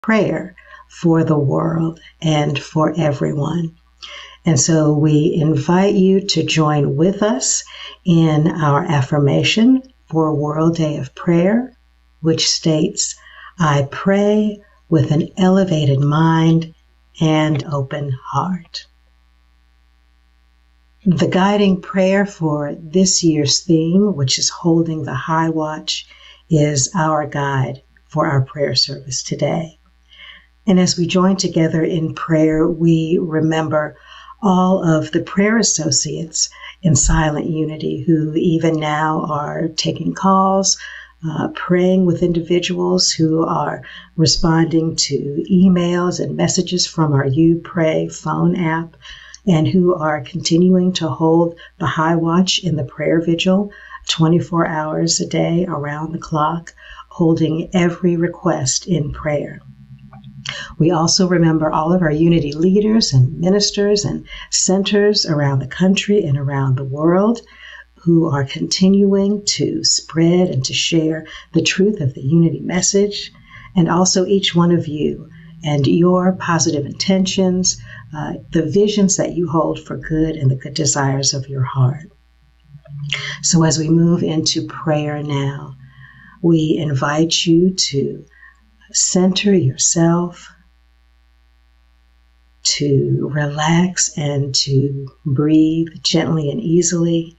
prayer for the world and for everyone. And so we invite you to join with us in our affirmation for World Day of Prayer, which states, I pray with an elevated mind and open heart. The guiding prayer for this year's theme, which is holding the high watch, is our guide for our prayer service today. And as we join together in prayer, we remember all of the prayer associates in Silent Unity who even now are taking calls, praying with individuals who are responding to emails and messages from our You Pray phone app, and who are continuing to hold the high watch in the prayer vigil 24 hours a day around the clock, holding every request in prayer. We also remember all of our Unity leaders and ministers and centers around the country and around the world who are continuing to spread and to share the truth of the Unity message, and also each one of you and your positive intentions, the visions that you hold for good and the good desires of your heart. So as we move into prayer now, we invite you to center yourself, to relax and to breathe gently and easily,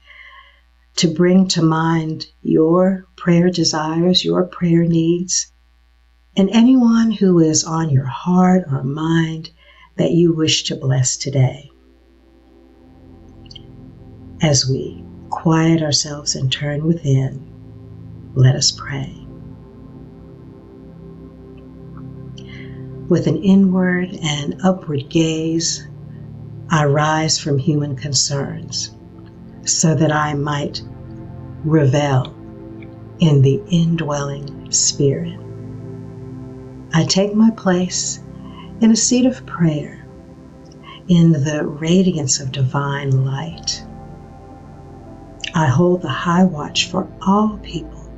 to bring to mind your prayer desires, your prayer needs, and anyone who is on your heart or mind that you wish to bless today. As we quiet ourselves and turn within, let us pray. With an inward and upward gaze, I rise from human concerns so that I might revel in the indwelling Spirit. I take my place in a seat of prayer in the radiance of divine light. I hold the high watch for all people,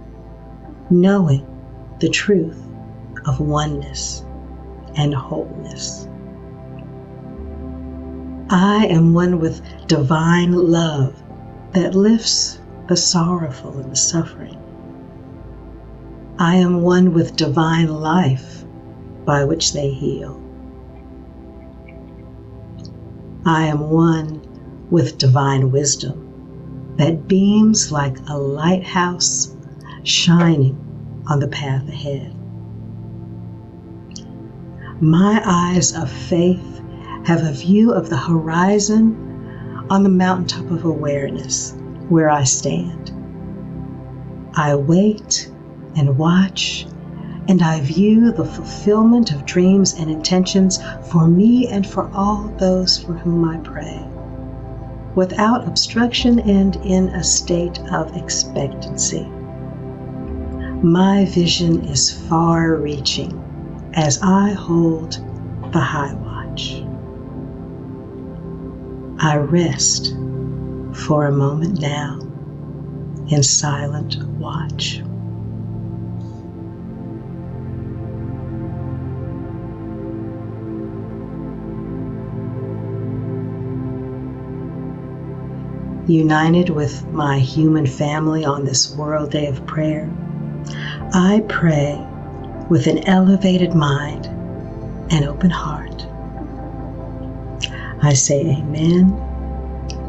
knowing the truth of oneness and wholeness. I am one with divine love that lifts the sorrowful and the suffering. I am one with divine life by which they heal. I am one with divine wisdom that beams like a lighthouse shining on the path ahead. My eyes of faith have a view of the horizon on the mountaintop of awareness where I stand. I wait and watch, and I view the fulfillment of dreams and intentions for me and for all those for whom I pray, without obstruction and in a state of expectancy. My vision is far-reaching as I hold the high watch. I rest for a moment now in silent watch. United with my human family on this World Day of Prayer, I pray with an elevated mind and open heart. I say amen,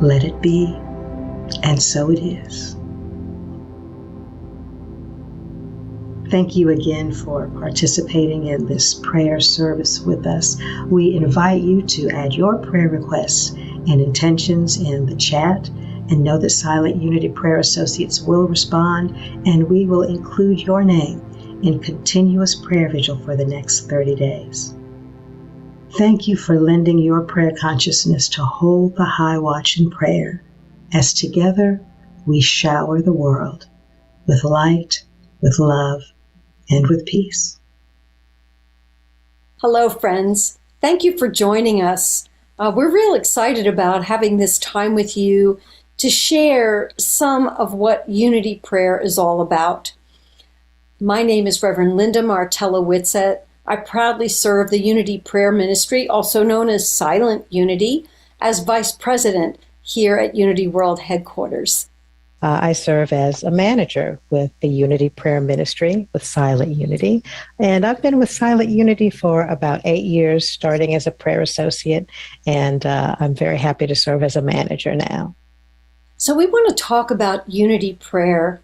let it be, and so it is. Thank you again for participating in this prayer service with us. We invite you to add your prayer requests and intentions in the chat, and know that Silent Unity Prayer Associates will respond, and we will include your name in continuous prayer vigil for the next 30 days. Thank you for lending your prayer consciousness to hold the high watch in prayer, as together we shower the world with light, with love, and with peace. Hello, friends. Thank you for joining us. We're real excited about having this time with you to share some of what Unity Prayer is all about. My name is Reverend Linda Martella Whitsett. I proudly serve the Unity Prayer Ministry, also known as Silent Unity, as Vice President here at Unity World Headquarters. I serve as a manager with the Unity Prayer Ministry with Silent Unity. And I've been with Silent Unity for about 8 years, starting as a prayer associate. And I'm very happy to serve as a manager now. So we want to talk about Unity Prayer.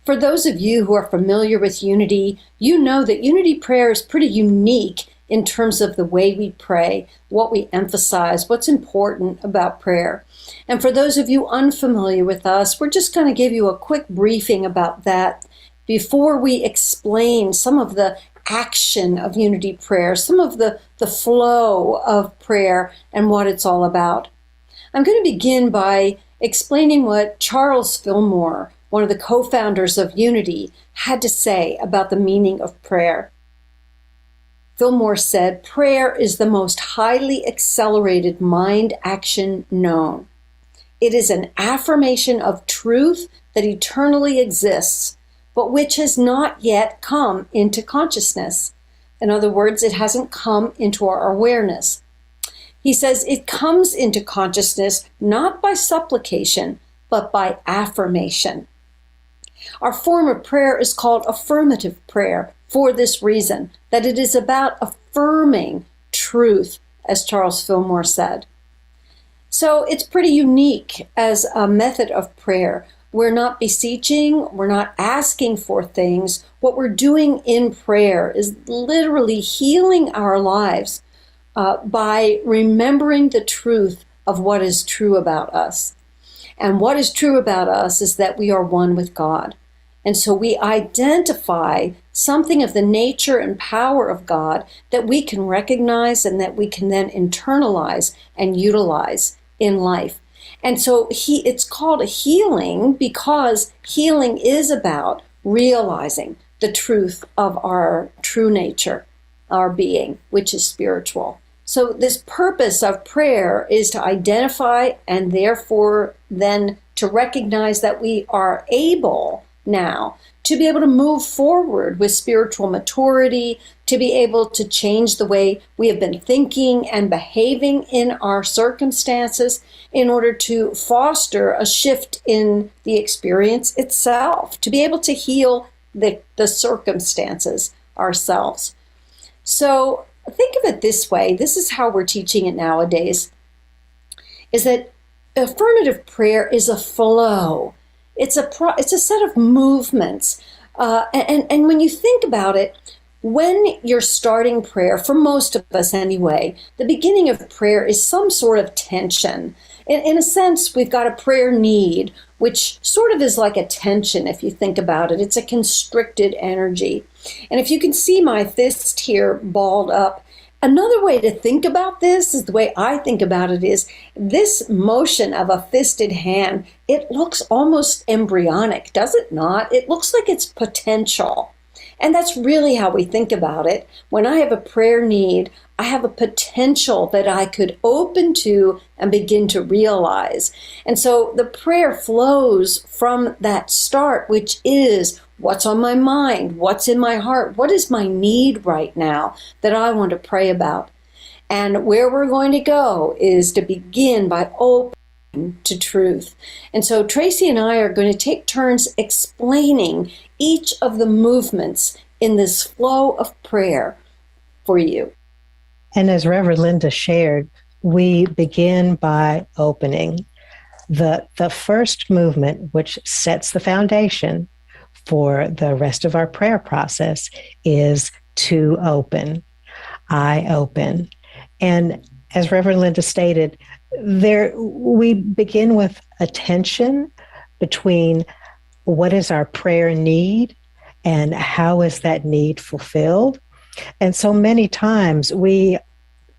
For those of you who are familiar with Unity, you know that Unity Prayer is pretty unique in terms of the way we pray, what we emphasize, what's important about prayer. And for those of you unfamiliar with us, we're just going to give you a quick briefing about that before we explain some of the action of Unity Prayer, some of the flow of prayer and what it's all about. I'm going to begin by explaining what Charles Fillmore, one of the co-founders of Unity, had to say about the meaning of prayer. Fillmore said, "Prayer is the most highly accelerated mind action known. It is an affirmation of truth that eternally exists, but which has not yet come into consciousness." In other words, it hasn't come into our awareness. He says it comes into consciousness not by supplication, but by affirmation. Our form of prayer is called affirmative prayer for this reason, that it is about affirming truth, as Charles Fillmore said. So it's pretty unique as a method of prayer. We're not beseeching, we're not asking for things. What we're doing in prayer is literally healing our lives by remembering the truth of what is true about us. And what is true about us is that we are one with God. And so we identify something of the nature and power of God that we can recognize and that we can then internalize and utilize in life. And so it's called a healing because healing is about realizing the truth of our true nature, our being, which is spiritual. So this purpose of prayer is to identify and therefore then to recognize that we are able now to be able to move forward with spiritual maturity, to be able to change the way we have been thinking and behaving in our circumstances in order to foster a shift in the experience itself, to be able to heal the circumstances ourselves. So think of it this way. This is how we're teaching it nowadays, is that affirmative prayer is a flow. It's a set of movements. And when you think about it, when you're starting prayer, for most of us anyway, the beginning of prayer is some sort of tension. In a sense, we've got a prayer need, which sort of is like a tension if you think about it. It's a constricted energy. And if you can see my fist here balled up, another way to think about this is the way I think about it is this motion of a fisted hand, it looks almost embryonic, does it not? It looks like it's potential. And that's really how we think about it. When I have a prayer need, I have a potential that I could open to and begin to realize. And so the prayer flows from that start, which is what's on my mind, what's in my heart, what is my need right now that I want to pray about. And where we're going to go is to begin by opening to truth. And so Tracy and I are going to take turns explaining each of the movements in this flow of prayer for you. And as Reverend Linda shared, we begin by opening. The first movement, which sets the foundation for the rest of our prayer process, is to open. I open. And as Reverend Linda stated, we begin with a tension between what is our prayer need and how is that need fulfilled. And so many times we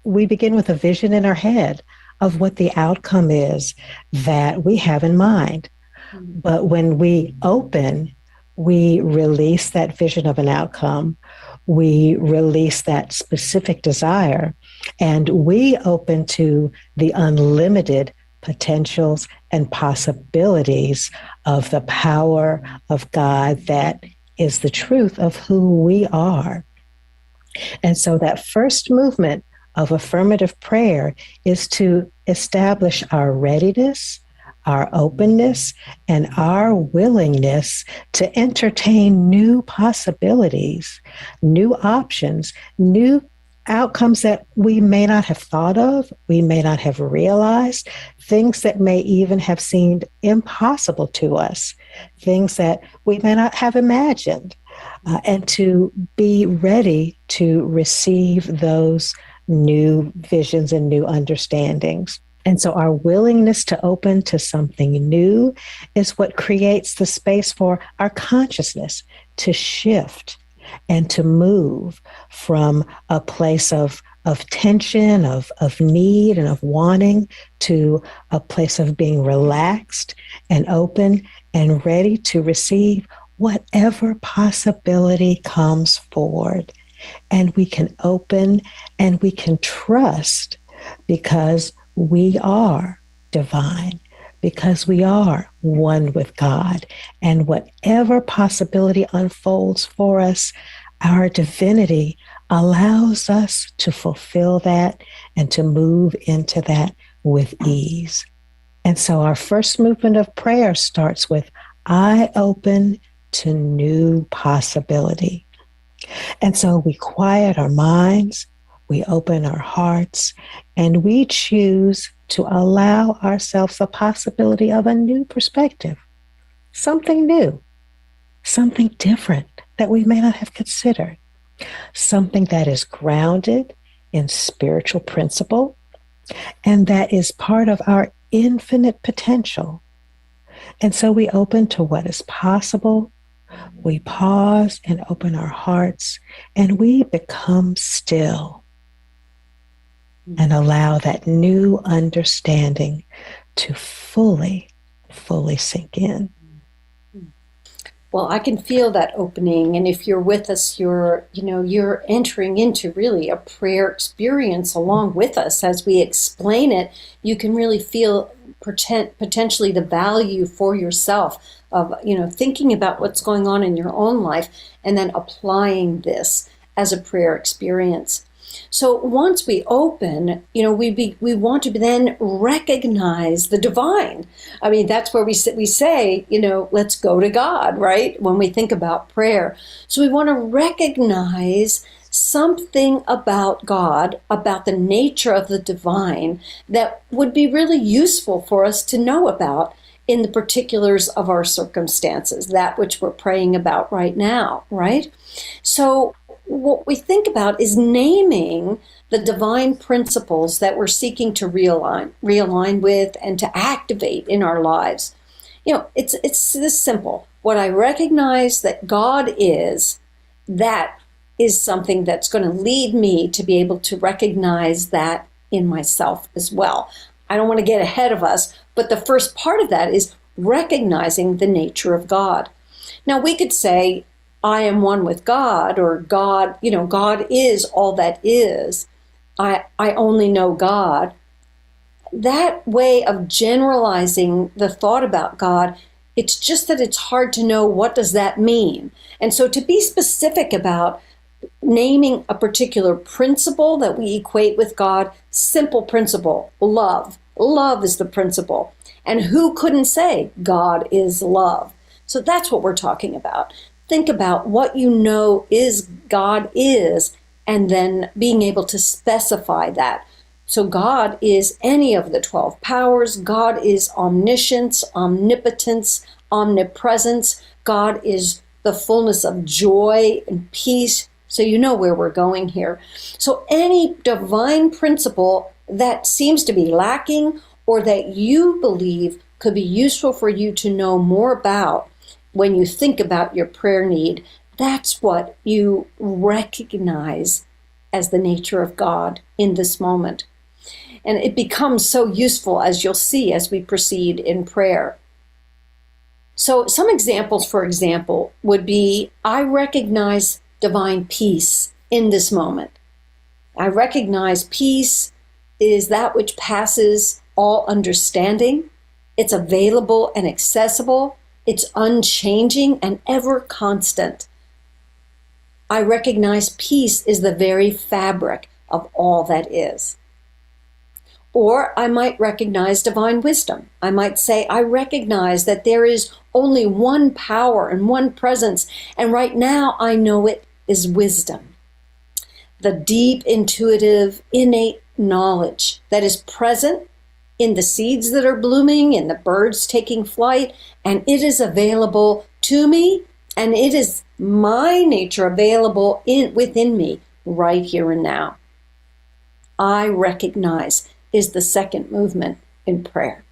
begin with a vision in our head of what the outcome is that we have in mind. But when we open, we release that vision of an outcome. We release that specific desire, and we open to the unlimited potentials and possibilities of the power of God that is the truth of who we are. And so that first movement of affirmative prayer is to establish our readiness, our openness, and our willingness to entertain new possibilities, new options, new outcomes that we may not have thought of, we may not have realized, things that may even have seemed impossible to us, things that we may not have imagined, and to be ready to receive those new visions and new understandings. And so our willingness to open to something new is what creates the space for our consciousness to shift and to move from a place of tension, of need, and of wanting to a place of being relaxed and open and ready to receive whatever possibility comes forward. And we can open and we can trust because we are divine, because we are one with God. And whatever possibility unfolds for us, our divinity allows us to fulfill that and to move into that with ease. And so our first movement of prayer starts with, I open to new possibility. And so we quiet our minds, we open our hearts, and we choose to allow ourselves the possibility of a new perspective, something new, something different that we may not have considered, something that is grounded in spiritual principle and that is part of our infinite potential. And so we open to what is possible. We pause and open our hearts, and we become still and allow that new understanding to fully sink in. Well, I can feel that opening, and if you're with us, you're entering into really a prayer experience along with us as we explain it. You can really feel potentially the value for yourself of thinking about what's going on in your own life and then applying this as a prayer experience. So once we open, we want to then recognize the divine. I mean, that's where we say, let's go to God, right? When we think about prayer. So we want to recognize something about God, about the nature of the divine that would be really useful for us to know about in the particulars of our circumstances, that which we're praying about right now, right? So what we think about is naming the divine principles that we're seeking to realign with and to activate in our lives. It's this simple. What I recognize that God is, that is something that's going to lead me to be able to recognize that in myself as well. I don't want to get ahead of us, but the first part of that is recognizing the nature of God. Now we could say, I am one with God, or God, God is all that is. I only know God. That way of generalizing the thought about God, it's just that it's hard to know what does that mean. And so to be specific about naming a particular principle that we equate with God, simple principle, love. Love is the principle. And who couldn't say God is love? So that's what we're talking about. Think about what is God is, and then being able to specify that. So God is any of the 12 powers. God is omniscience, omnipotence, omnipresence. God is the fullness of joy and peace. So you know where we're going here. So any divine principle that seems to be lacking or that you believe could be useful for you to know more about when you think about your prayer need, that's what you recognize as the nature of God in this moment. And it becomes so useful, as you'll see as we proceed in prayer. So some examples, for example, would be, I recognize divine peace in this moment. I recognize peace is that which passes all understanding. It's available and accessible. It's unchanging and ever constant. I recognize peace is the very fabric of all that is. Or I might recognize divine wisdom. I might say, I recognize that there is only one power and one presence, and right now I know it is wisdom. The deep, intuitive, innate knowledge that is present in the seeds that are blooming, in the birds taking flight, and it is available to me, and it is my nature available within me right here and now. I recognize is the second movement in prayer.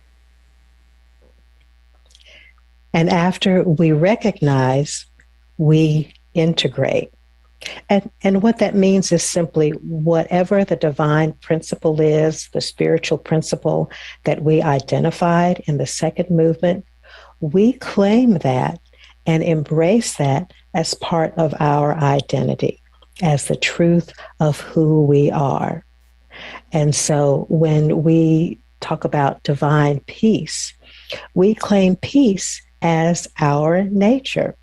And after we recognize, we integrate. And what that means is simply whatever the divine principle is, the spiritual principle that we identified in the second movement, we claim that and embrace that as part of our identity, as the truth of who we are. And so when we talk about divine peace, we claim peace as our nature.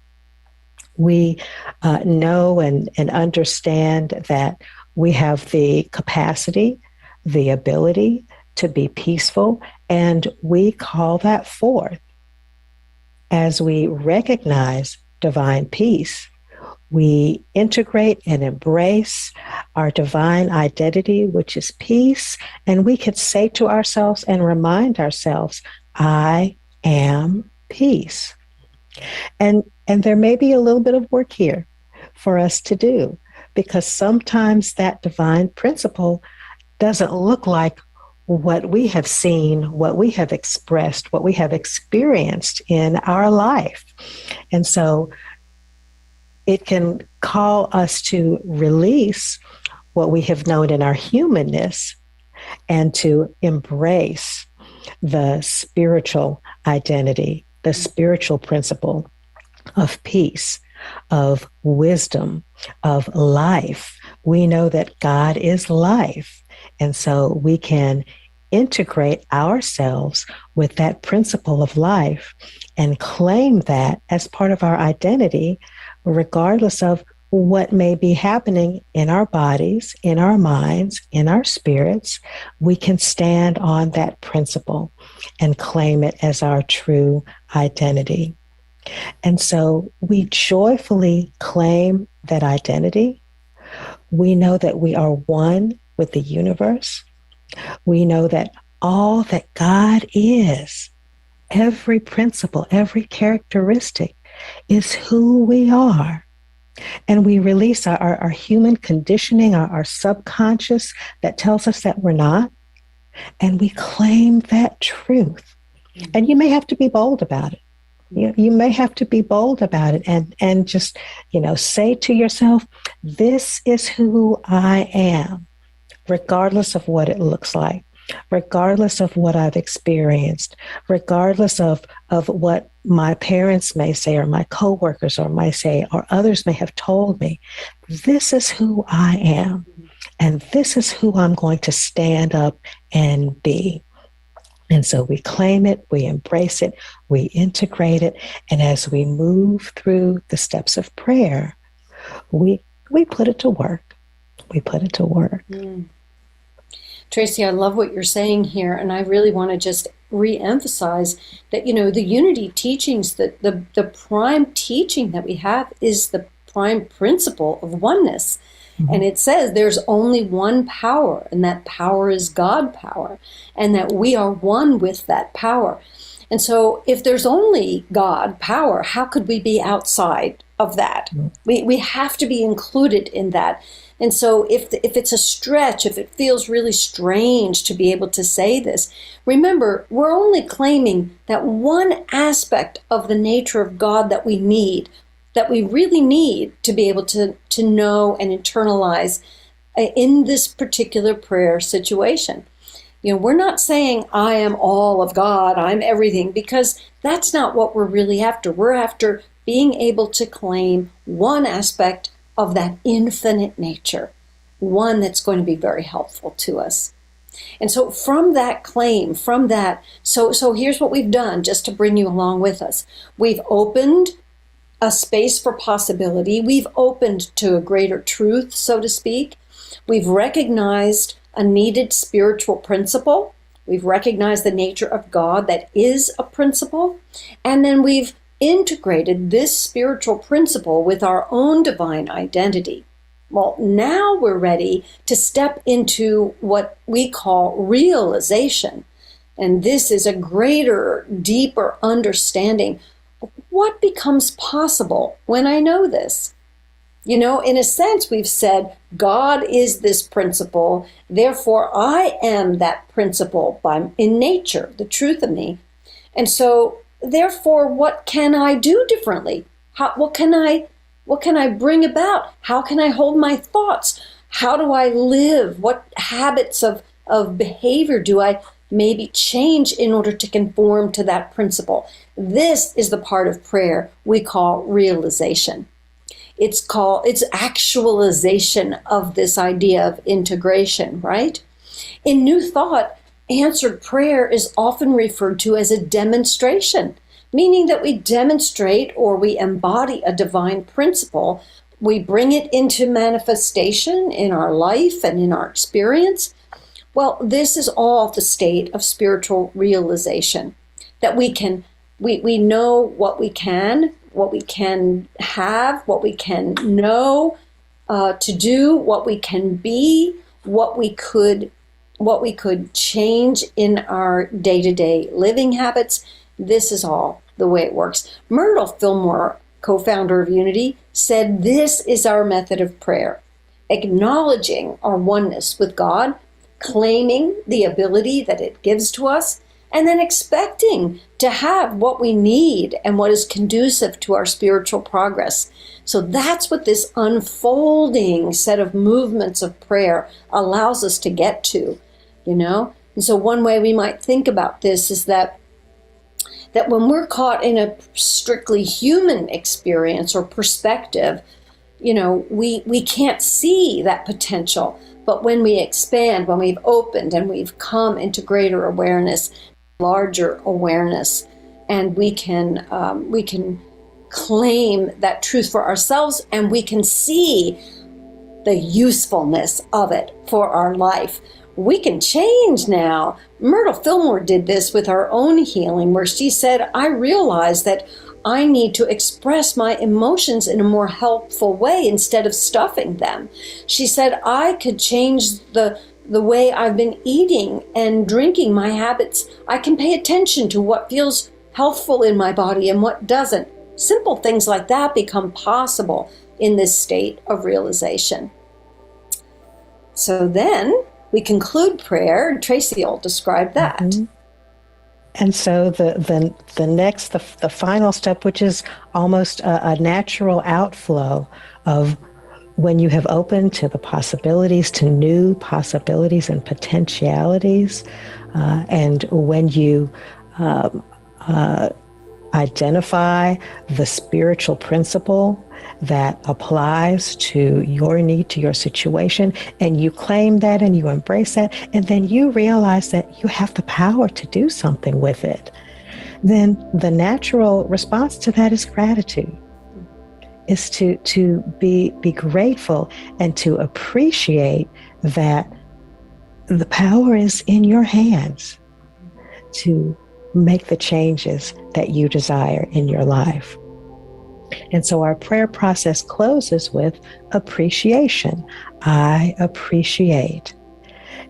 We know and understand that we have the capacity, the ability to be peaceful, and we call that forth. As we recognize divine peace, we integrate and embrace our divine identity, which is peace, and we could say to ourselves and remind ourselves, I am peace. And there may be a little bit of work here for us to do, because sometimes that divine principle doesn't look like what we have seen, what we have expressed, what we have experienced in our life. And so it can call us to release what we have known in our humanness and to embrace the spiritual identity, the spiritual principle of peace, of wisdom, of life. We know that God is life. And so we can integrate ourselves with that principle of life and claim that as part of our identity, regardless of what may be happening in our bodies, in our minds, in our spirits. We can stand on that principle and claim it as our true identity. And so we joyfully claim that identity. We know that we are one with the universe. We know that all that God is, every principle, every characteristic, is who we are. And we release our human conditioning, our subconscious that tells us that we're not. And we claim that truth. And you may have to be bold about it. You may have to be bold about it and just, say to yourself, this is who I am, regardless of what it looks like, regardless of what I've experienced, regardless of what my parents may say or my coworkers might say or others may have told me. This is who I am, and this is who I'm going to stand up and be. And so we claim it, we embrace it, we integrate it, and as we move through the steps of prayer, we put it to work. We put it to work. Tracy, I love what you're saying here, and I really want to just re-emphasize that, the unity teachings, the prime teaching that we have is the prime principle of oneness. Mm-hmm. And it says there's only one power, and that power is God power, and that we are one with that power. And so if there's only God power, how could we be outside of that? Mm-hmm. We have to be included in that. And so if it's a stretch, if it feels really strange to be able to say this, remember, we're only claiming that one aspect of the nature of God that we need, that we really need to be able to know and internalize in this particular prayer situation. We're not saying I am all of God, I'm everything, because that's not what we're really after. We're after being able to claim one aspect of that infinite nature, one that's going to be very helpful to us. And so from that claim, so here's what we've done, just to bring you along with us. We've opened a space for possibility. We've opened to a greater truth, so to speak. We've recognized a needed spiritual principle. We've recognized the nature of God that is a principle. And then we've integrated this spiritual principle with our own divine identity. Well, now we're ready to step into what we call realization. And this is a greater, deeper understanding of what becomes possible when I know this. You know, in a sense, we've said, God is this principle, therefore I am that principle in nature, the truth of me. And so, therefore, what can I do differently? What can I bring about? How can I hold my thoughts? How do I live? What habits of behavior do I maybe change in order to conform to that principle? This is the part of prayer we call realization. It's actualization of this idea of integration, right? In New Thought, answered prayer is often referred to as a demonstration, meaning that we demonstrate or we embody a divine principle. We bring it into manifestation in our life and in our experience. Well, this is all the state of spiritual realization, that we know what we can have, what we can know to do, what we can be, what we could change in our day-to-day living habits. This is all the way it works. Myrtle Fillmore, co-founder of Unity, said this is our method of prayer: acknowledging our oneness with God, claiming the ability that it gives to us, and then expecting to have what we need and what is conducive to our spiritual progress. So that's what this unfolding set of movements of prayer allows us to get to, you know? And so one way we might think about this is that when we're caught in a strictly human experience or perspective, you know, we can't see that potential. But when we expand, when we've opened and we've come into greater awareness, larger awareness, and we can claim that truth for ourselves, and we can see the usefulness of it for our life. We can change now. Myrtle Fillmore did this with her own healing, where she said, I realized that I need to express my emotions in a more helpful way instead of stuffing them. She said, I could change the way I've been eating and drinking, my habits. I can pay attention to what feels healthful in my body and what doesn't. Simple things like that become possible in this state of realization. So then we conclude prayer, and Tracy will describe that. Mm-hmm. And so the next, the final step, which is almost a natural outflow of when you have opened to the possibilities, to new possibilities and potentialities, and when you identify the spiritual principle that applies to your need, to your situation, and you claim that and you embrace that, and then you realize that you have the power to do something with it, then the natural response to that is gratitude, is to be grateful and to appreciate that the power is in your hands to make the changes that you desire in your life. And so our prayer process closes with appreciation. I appreciate.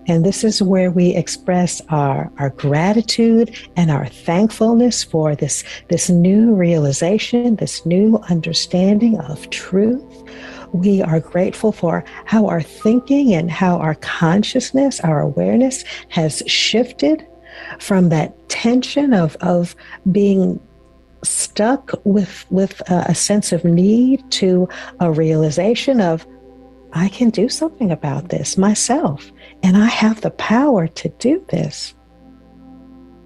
And this is where we express our gratitude and our thankfulness for this new realization, this new understanding of truth. We are grateful for how our thinking and how our consciousness, our awareness has shifted from that tension of being stuck with a sense of need to a realization of, I can do something about this myself, and I have the power to do this.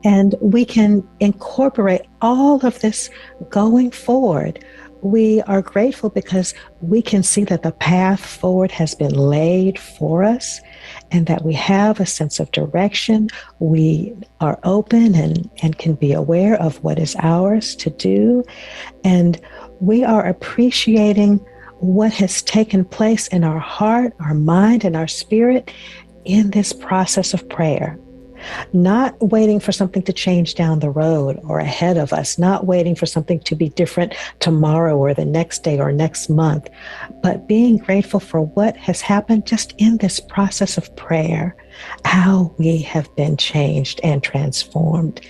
And we can incorporate all of this going forward. We are grateful because we can see that the path forward has been laid for us and that we have a sense of direction. We are open and can be aware of what is ours to do. And we are appreciating what has taken place in our heart, our mind, and our spirit in this process of prayer. Not waiting for something to change down the road or ahead of us, not waiting for something to be different tomorrow or the next day or next month, but being grateful for what has happened just in this process of prayer, how we have been changed and transformed.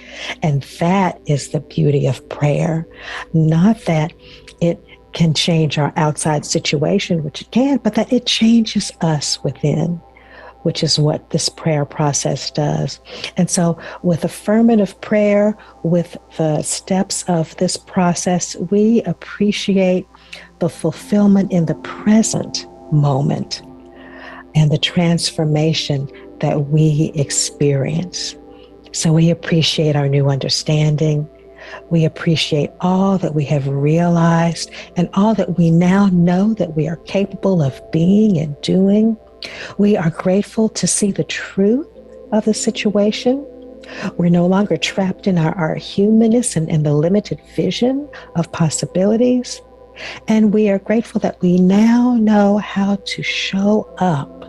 And that is the beauty of prayer. Not that it can change our outside situation, which it can, but that it changes us within, which is what this prayer process does. And so with affirmative prayer, with the steps of this process, we appreciate the fulfillment in the present moment and the transformation that we experience. So we appreciate our new understanding. We appreciate all that we have realized and all that we now know that we are capable of being and doing. We are grateful to see the truth of the situation. We're no longer trapped in our humanness and the limited vision of possibilities. And we are grateful that we now know how to show up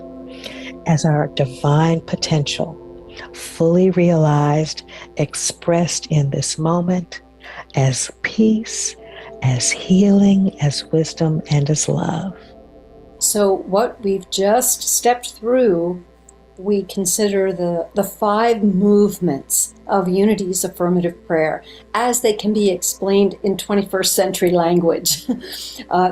as our divine potential, fully realized, expressed in this moment as peace, as healing, as wisdom, and as love. So what we've just stepped through, we consider the 5 movements of Unity's affirmative prayer as they can be explained in 21st century language.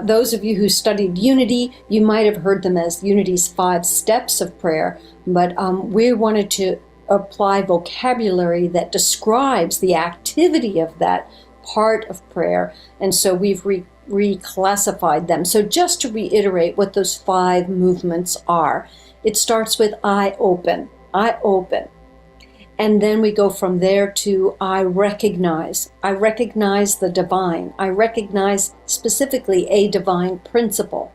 Those of you who studied Unity, you might have heard them as Unity's 5 steps of prayer, but we wanted to apply vocabulary that describes the activity of that part of prayer, and so we've reclassified them. So just to reiterate what those 5 movements are, it starts with I open, and then we go from there to I recognize the divine, I recognize specifically a divine principle.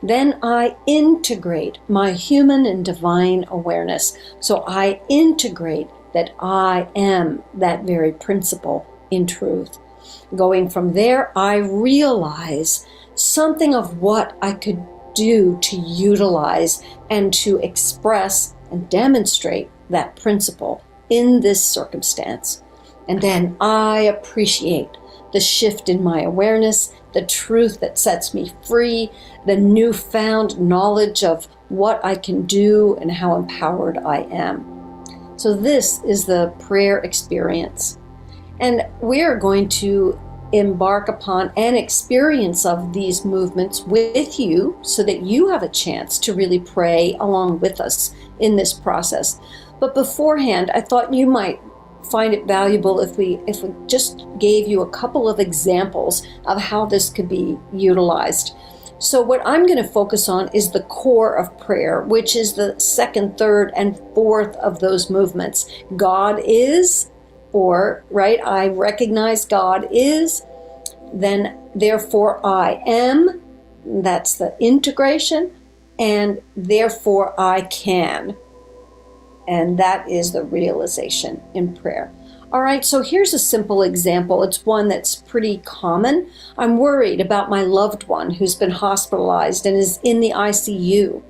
Then I integrate my human and divine awareness. So I integrate that I am that very principle in truth. Going from there, I realize something of what I could do to utilize and to express and demonstrate that principle in this circumstance. And then I appreciate the shift in my awareness, the truth that sets me free, the newfound knowledge of what I can do and how empowered I am. So this is the prayer experience. And we're going to embark upon an experience of these movements with you so that you have a chance to really pray along with us in this process. But beforehand, I thought you might find it valuable if we just gave you a couple of examples of how this could be utilized. So what I'm going to focus on is the core of prayer, which is the 2nd, 3rd, and 4th of those movements. God is, or, right, I recognize God is, then therefore I am, that's the integration, and therefore I can. And that is the realization in prayer. All right, so here's a simple example. It's one that's pretty common. I'm worried about my loved one who's been hospitalized and is in the ICU.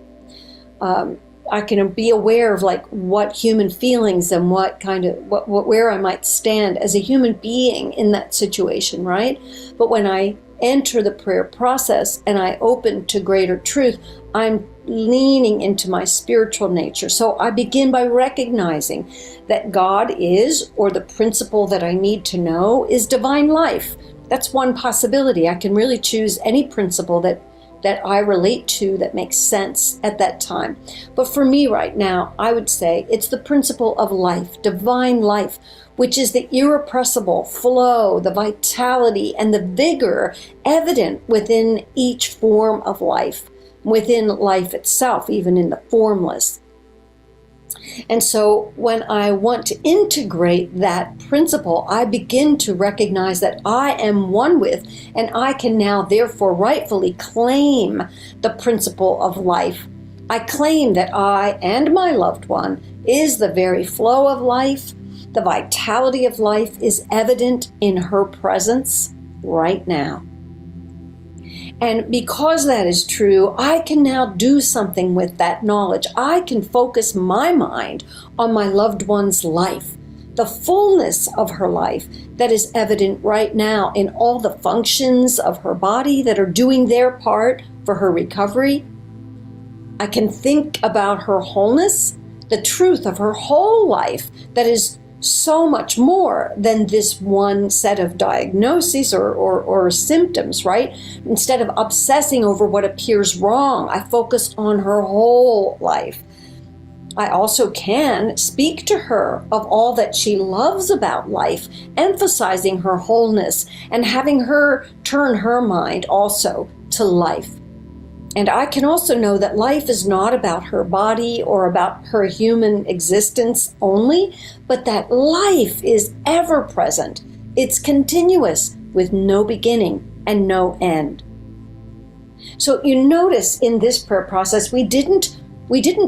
I can be aware of like what human feelings and what kind of where I might stand as a human being in that situation, right? But when I enter the prayer process and I open to greater truth, I'm leaning into my spiritual nature. So I begin by recognizing that God is, or the principle that I need to know is divine life. That's one possibility. I can really choose any principle that I relate to that makes sense at that time. But for me right now, I would say it's the principle of life, divine life, which is the irrepressible flow, the vitality, and the vigor evident within each form of life, within life itself, even in the formless. And so when I want to integrate that principle, I begin to recognize that I am one with, and I can now therefore rightfully claim the principle of life. I claim that I and my loved one is the very flow of life. The vitality of life is evident in her presence right now. And because that is true, I can now do something with that knowledge. I can focus my mind on my loved one's life, the fullness of her life that is evident right now in all the functions of her body that are doing their part for her recovery. I can think about her wholeness, the truth of her whole life that is so much more than this one set of diagnoses or symptoms, right? Instead of obsessing over what appears wrong, I focus on her whole life. I also can speak to her of all that she loves about life, emphasizing her wholeness and having her turn her mind also to life. And I can also know that life is not about her body or about her human existence only, but that life is ever present. It's continuous with no beginning and no end. So you notice in this prayer process, we didn't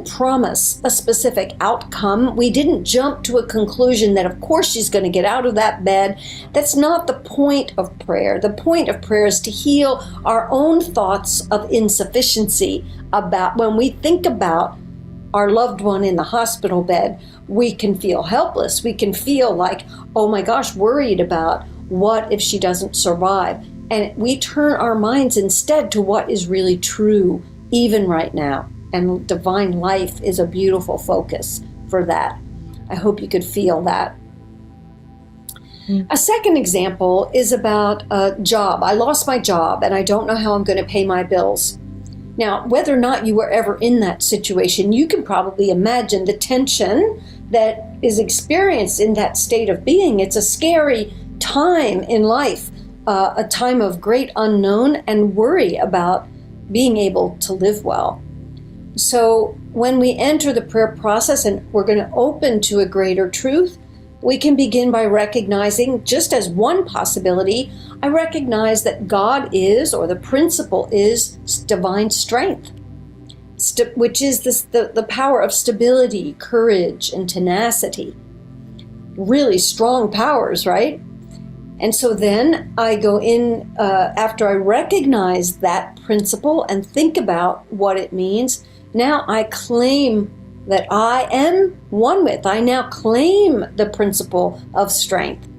promise a specific outcome. We didn't jump to a conclusion that of course she's going to get out of that bed. That's not the point of prayer. The point of prayer is to heal our own thoughts of insufficiency about when we think about our loved one in the hospital bed. We can feel helpless. We can feel like, oh my gosh, worried about what if she doesn't survive. And we turn our minds instead to what is really true, even right now. And divine life is a beautiful focus for that. I hope you could feel that. A second example is about a job. I lost my job and I don't know how I'm going to pay my bills. Now, whether or not you were ever in that situation, you can probably imagine the tension that is experienced in that state of being. It's a scary time in life, a time of great unknown and worry about being able to live well. So when we enter the prayer process and we're going to open to a greater truth, we can begin by recognizing, just as one possibility, I recognize that God is, or the principle is, divine strength, which is the power of stability, courage, and tenacity. Really strong powers, right? And so then I go in, after I recognize that principle and think about what it means, now I claim that I am one with. I now claim the principle of strength.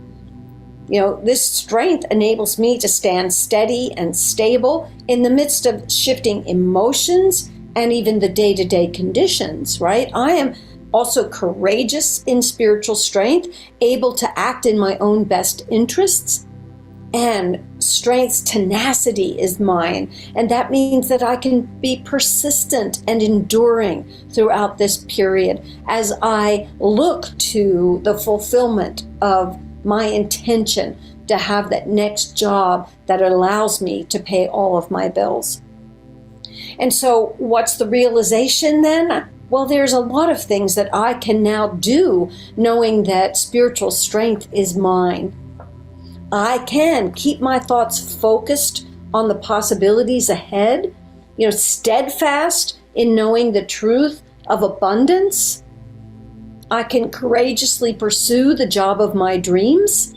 You know, this strength enables me to stand steady and stable in the midst of shifting emotions and even the day-to-day conditions, right? I am also courageous in spiritual strength, able to act in my own best interests. And strength's tenacity is mine. And that means that I can be persistent and enduring throughout this period as I look to the fulfillment of my intention to have that next job that allows me to pay all of my bills. And so what's the realization then? Well, there's a lot of things that I can now do knowing that spiritual strength is mine. I can keep my thoughts focused on the possibilities ahead, steadfast in knowing the truth of abundance. I can courageously pursue the job of my dreams,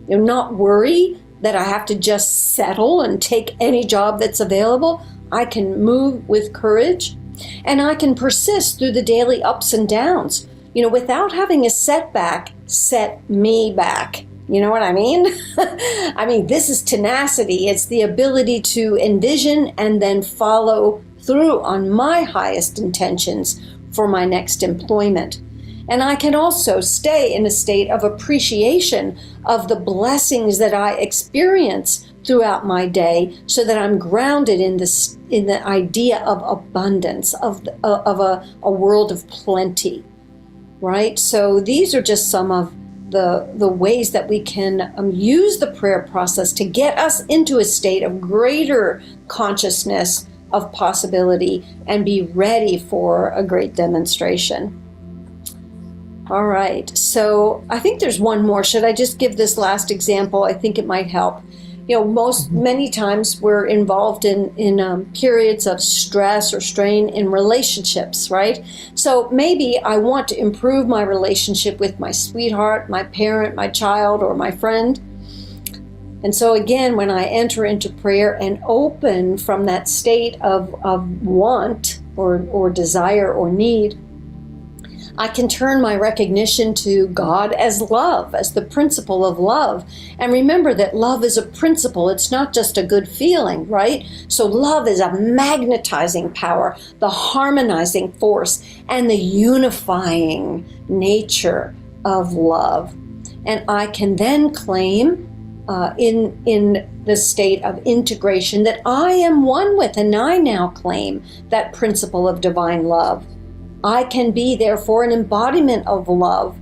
not worry that I have to just settle and take any job that's available. I can move with courage, and I can persist through the daily ups and downs, without having a setback set me back. You know what I mean? I mean, this is tenacity. It's the ability to envision and then follow through on my highest intentions for my next employment. And I can also stay in a state of appreciation of the blessings that I experience throughout my day, so that I'm grounded in the idea of abundance, of a world of plenty, right? So these are just some of the ways that we can use the prayer process to get us into a state of greater consciousness of possibility and be ready for a great demonstration. All right, so I think there's one more. Should I just give this last example? I think it might help. Many times we're involved in periods of stress or strain in relationships, right? So maybe I want to improve my relationship with my sweetheart, my parent, my child, or my friend. And so again, when I enter into prayer and open from that state of want or desire or need, I can turn my recognition to God as love, as the principle of love. And remember that love is a principle. It's not just a good feeling, right? So love is a magnetizing power, the harmonizing force, and the unifying nature of love. And I can then claim in the state of integration that I am one with, and I now claim that principle of divine love. I can be, therefore, an embodiment of love.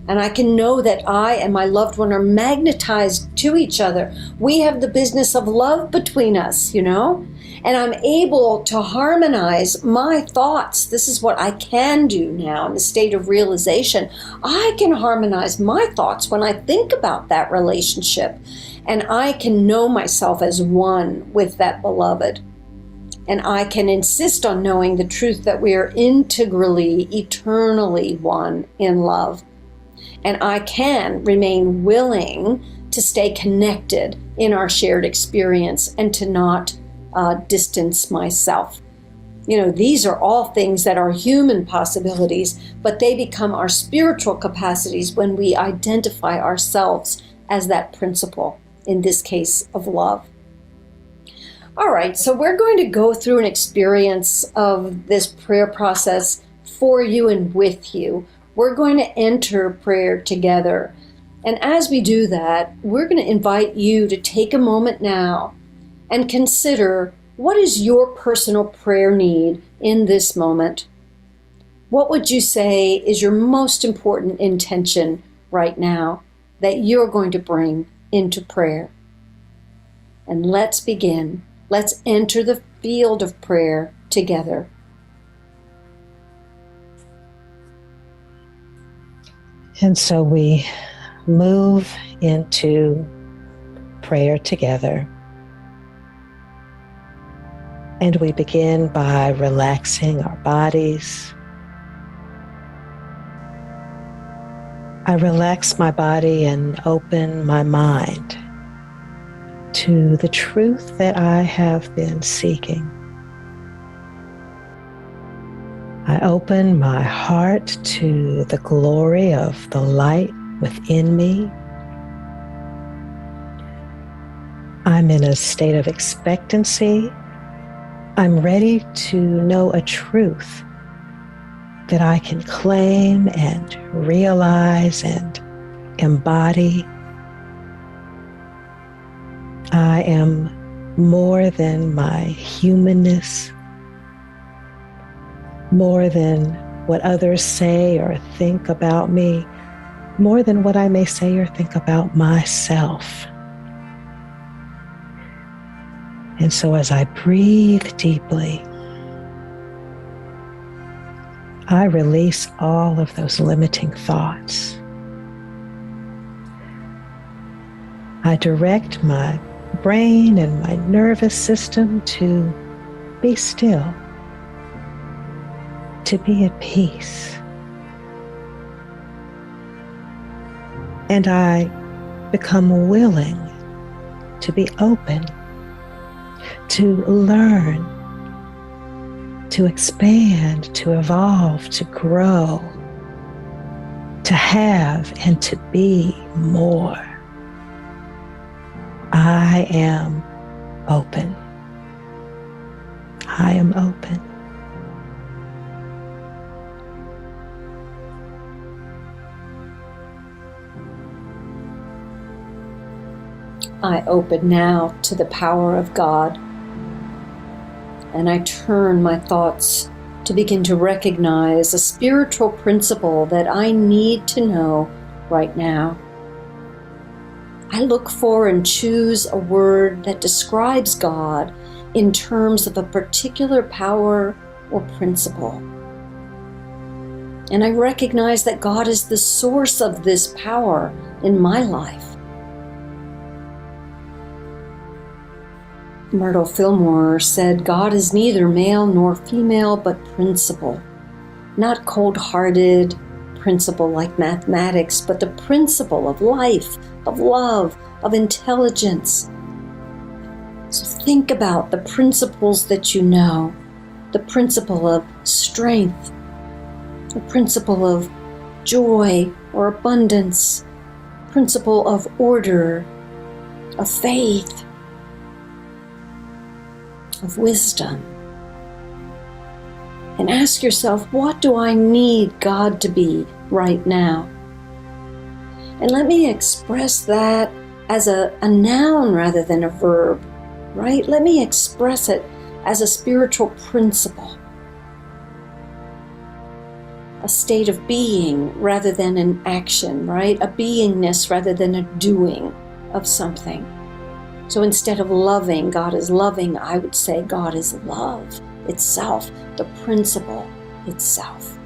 And I can know that I and my loved one are magnetized to each other. We have the business of love between us, you know? And I'm able to harmonize my thoughts. This is what I can do now in the state of realization. I can harmonize my thoughts when I think about that relationship. And I can know myself as one with that beloved. And I can insist on knowing the truth that we are integrally, eternally one in love. And I can remain willing to stay connected in our shared experience and to not distance myself. You know, these are all things that are human possibilities, but they become our spiritual capacities when we identify ourselves as that principle, in this case of love. All right, so we're going to go through an experience of this prayer process for you and with you. We're going to enter prayer together. And as we do that, we're going to invite you to take a moment now and consider, what is your personal prayer need in this moment? What would you say is your most important intention right now that you're going to bring into prayer? And let's begin. Let's enter the field of prayer together. And so we move into prayer together. And we begin by relaxing our bodies. I relax my body and open my mind to the truth that I have been seeking. I open my heart to the glory of the light within me. I'm in a state of expectancy. I'm ready to know a truth that I can claim and realize and embody. I am more than my humanness, more than what others say or think about me, more than what I may say or think about myself. And so as I breathe deeply, I release all of those limiting thoughts. I direct my brain and my nervous system to be still, to be at peace. And I become willing to be open, to learn, to expand, to evolve, to grow, to have and to be more. I am open. I am open. I open now to the power of God, and I turn my thoughts to begin to recognize a spiritual principle that I need to know right now. I look for and choose a word that describes God in terms of a particular power or principle. And I recognize that God is the source of this power in my life. Myrtle Fillmore said, God is neither male nor female, but principle, not cold-hearted, principle like mathematics, but the principle of life, of love, of intelligence. So think about the principles that you know, the principle of strength, the principle of joy or abundance, principle of order, of faith, of wisdom. And ask yourself, what do I need God to be right now? And let me express that as a noun rather than a verb, right? Let me express it as a spiritual principle, a state of being rather than an action, right? A beingness rather than a doing of something. So instead of loving, God is loving, I would say God is love itself, the principle itself.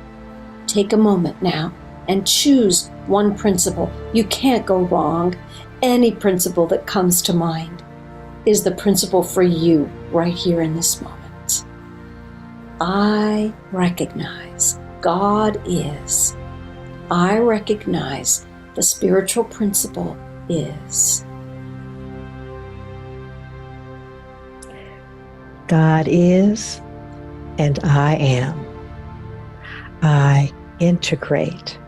Take a moment now and choose one principle. You can't go wrong. Any principle that comes to mind is the principle for you right here in this moment. I recognize God is. I recognize the spiritual principle is. God is, and I am. I integrate.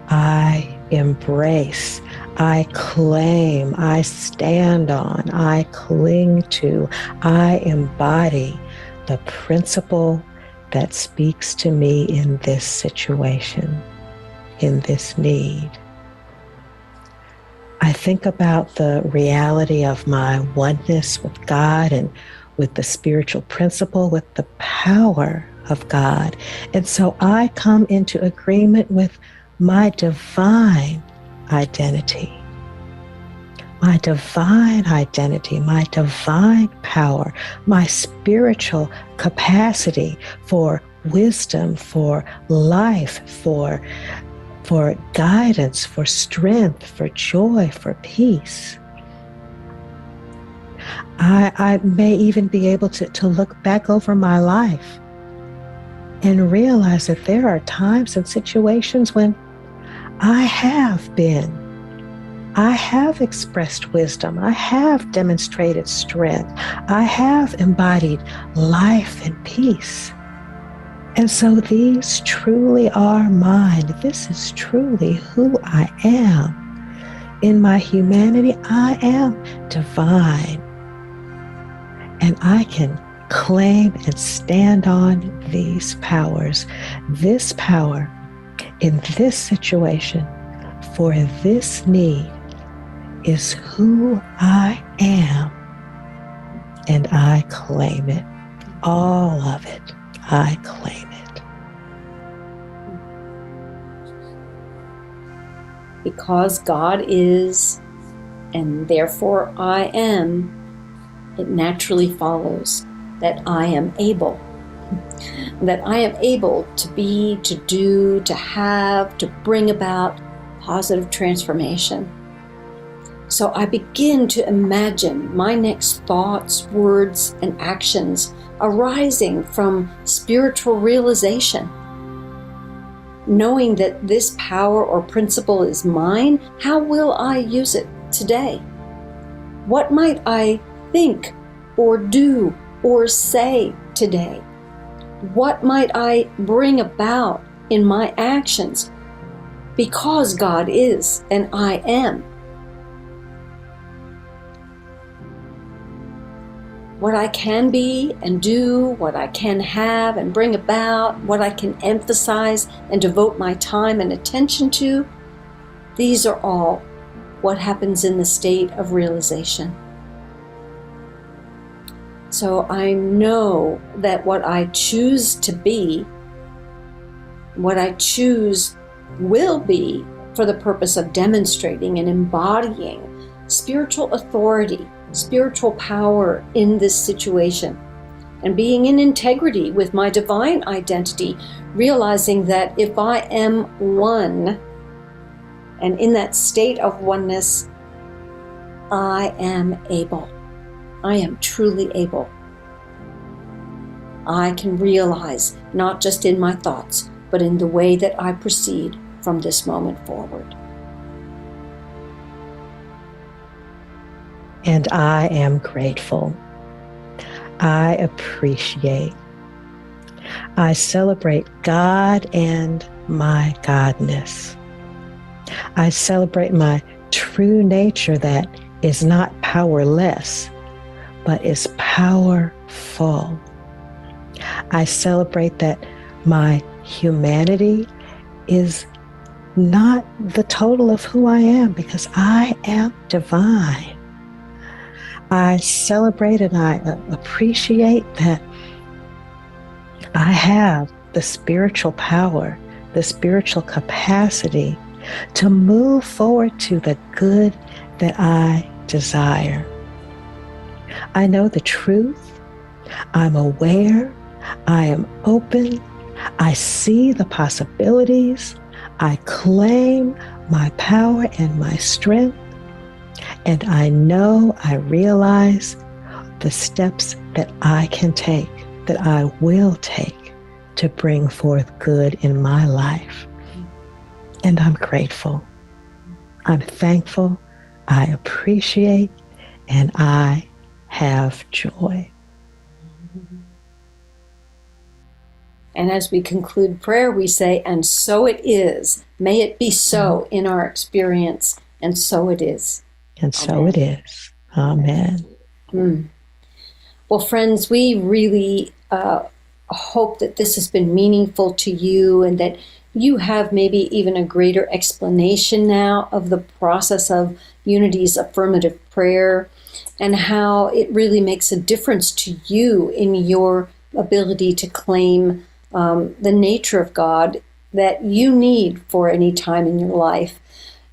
I embrace. I claim. I stand on. I cling to. I embody the principle that speaks to me in this situation, in this need. I think about the reality of my oneness with God and with the spiritual principle, with the power of God. And so I come into agreement with my divine identity. My divine identity, my divine power, my spiritual capacity for wisdom, for life, for guidance, for strength, for joy, for peace. I may even be able to look back over my life and realize that there are times and situations when I have expressed wisdom, I have demonstrated strength, I have embodied life and peace. And so these truly are mine. This is truly who I am. In my humanity, I am divine. And I can claim and stand on these powers. This power in this situation for this need is who I am. And I claim it. All of it. I claim it. Because God is, and therefore I am, it naturally follows that I am able. That I am able to be, to do, to have, to bring about positive transformation. So I begin to imagine my next thoughts, words, and actions arising from spiritual realization. Knowing that this power or principle is mine, how will I use it today? What might I think or do or say today? What might I bring about in my actions? Because God is and I am. What I can be and do, what I can have and bring about, what I can emphasize and devote my time and attention to, these are all what happens in the state of realization. So I know that what I choose to be, what I choose will be for the purpose of demonstrating and embodying spiritual authority, spiritual power in this situation, and being in integrity with my divine identity, realizing that if I am one, and in that state of oneness, I am able. I am truly able. I can realize, not just in my thoughts, but in the way that I proceed, from this moment forward. And I am grateful. I appreciate. I celebrate God and my Godness. I celebrate my true nature that is not powerless, but is powerful. I celebrate that my humanity is not the total of who I am, because I am divine. I celebrate and I appreciate that I have the spiritual power, the spiritual capacity to move forward to the good that I desire. I know the truth. I'm aware. I am open. I see the possibilities. I claim my power and my strength. And I know, I realize the steps that I can take, that I will take to bring forth good in my life. And I'm grateful. I'm thankful. I appreciate, and I have joy. And as we conclude prayer, we say, and so it is. May it be so in our experience, and so it is. And so it is. Amen. Well, friends, we really hope that this has been meaningful to you, and that you have maybe even a greater explanation now of the process of Unity's affirmative prayer, and how it really makes a difference to you in your ability to claim the nature of God that you need for any time in your life.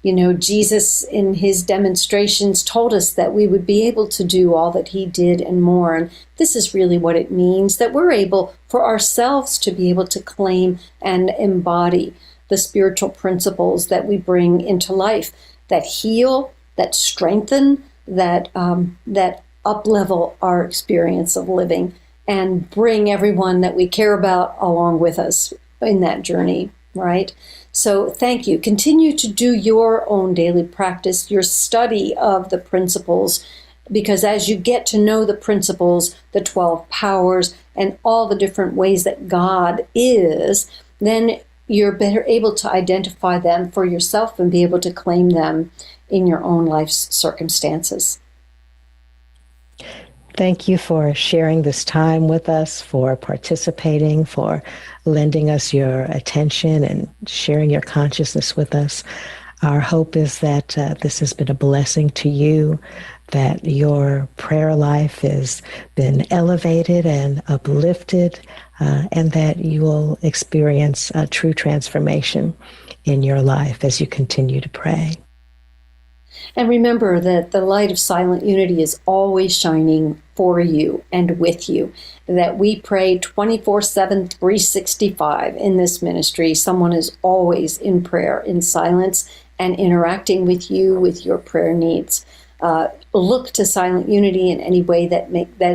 You know, Jesus in his demonstrations told us that we would be able to do all that he did and more. And this is really what it means, that we're able for ourselves to be able to claim and embody the spiritual principles that we bring into life, that heal, that strengthen, that up-level our experience of living, and bring everyone that we care about along with us in that journey, right? So thank you. Continue to do your own daily practice, your study of the principles, because as you get to know the principles, the 12 powers, and all the different ways that God is, then you're better able to identify them for yourself and be able to claim them in your own life's circumstances. Thank you for sharing this time with us, for participating, for lending us your attention and sharing your consciousness with us. Our hope is that this has been a blessing to you, that your prayer life has been elevated and uplifted, and that you will experience a true transformation in your life as you continue to pray. And remember that the light of silent unity is always shining for you and with you, that we pray 24/7, 365 in this ministry. Someone is always in prayer, in silence, and interacting with you with your prayer needs. Look to silent unity in any way that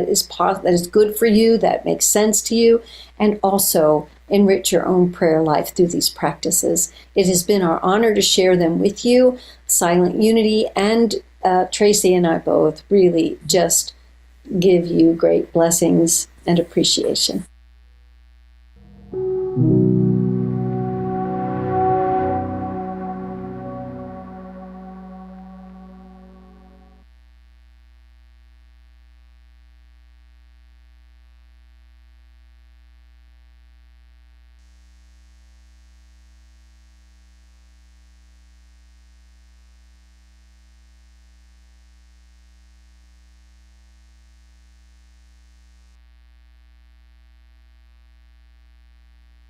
is good for you, that makes sense to you, and also enrich your own prayer life through these practices. It has been our honor to share them with you. Silent Unity and Tracy and I both really just give you great blessings and appreciation.